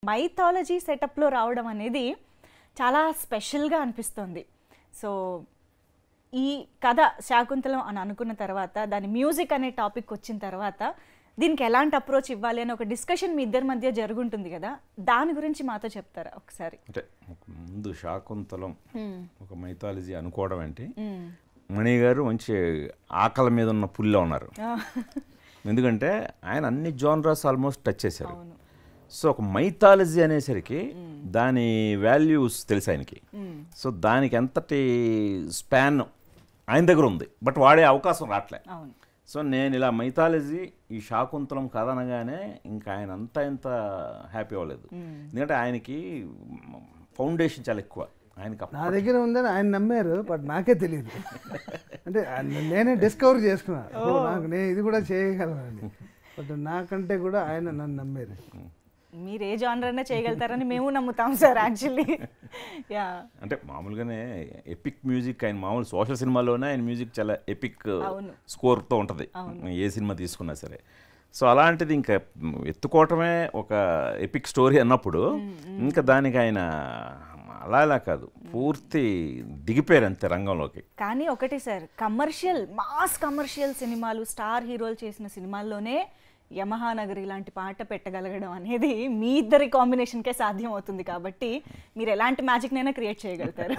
Mythology సెటప్లో రావడం అనేది చాలా స్పెషల్గా అనిపిస్తుంది. సో ఈ కథ శాకుంతలం అని అనుకున్న తర్వాత దాని మ్యూజిక్ అనే టాపిక్ వచ్చిన తర్వాత దీనికి ఎలాంటి అప్రోచ్ ఇవ్వాలి అని ఒక డిస్కషన్ మీ ఇద్దరి మధ్య జరుగుంటుంది కదా, దాని గురించి మాతో చెప్తారా ఒకసారి? అంటే ముందు శాకుంతలం ఒక మైథాలజీ అనుకోవడం అంటే మణి గారు మంచి ఆకలి మీద ఉన్న పుల్లో ఉన్నారు. ఎందుకంటే ఆయన అన్ని జోనరాస్ ఆల్మోస్ట్ టచ్ చేశారు. సో ఒక మైథాలజీ అనేసరికి దాని వాల్యూస్ తెలుసు ఆయనకి. సో దానికి ఎంతటి స్పాన్ ఆయన దగ్గర ఉంది, బట్ వాడే అవకాశం రావట్లే. సో నేను ఇలా మైథాలజీ ఈ శాకుంతలం కథ అనగానే ఇంకా ఆయన అంతా ఇంత హ్యాపీ అవ్వలేదు. ఎందుకంటే ఆయనకి ఫౌండేషన్ చాలా ఎక్కువ. ఆయనకి నా దగ్గర ఉందని ఆయన నమ్మారు, బట్ నాకే తెలియదు. అంటే నేనే డిస్కవర్ చేసుకున్నాను నాకు నేను ఇది కూడా చేయగలను, బట్ నాకంటే కూడా ఆయన నన్ను నమ్మారు. మీరు ఏ జానర్ అయినా చేయగలుగుతారని మేము నమ్ముతాం సార్ యాక్చువల్లీ. యా, అంటే మామూలుగానే ఎపిక్ మ్యూజిక్ ఆయన మామూలు సోషల్ సినిమాలోనే ఆయన మ్యూజిక్ చాలా ఎపిక్ స్కోర్తో ఉంటుంది ఏ సినిమా తీసుకున్నా సరే. సో అలాంటిది ఇంకా ఎత్తుకోవటమే ఒక ఎపిక్ స్టోరీ అన్నప్పుడు ఇంకా దానికి ఆయన అలా కాదు, పూర్తి దిగిపోయారు అంతే రంగంలోకి. కానీ ఒకటి సార్, మాస్ కమర్షియల్ సినిమాలు, స్టార్ హీరోలు చేసిన సినిమాల్లోనే యమహా నగరి లాంటి పాట పెట్టగలగడం అనేది మీ ఇద్దరి కాంబినేషన్కే సాధ్యం అవుతుంది. కాబట్టి మీరు ఎలాంటి మ్యాజిక్నైనా క్రియేట్ చేయగలుగుతారు.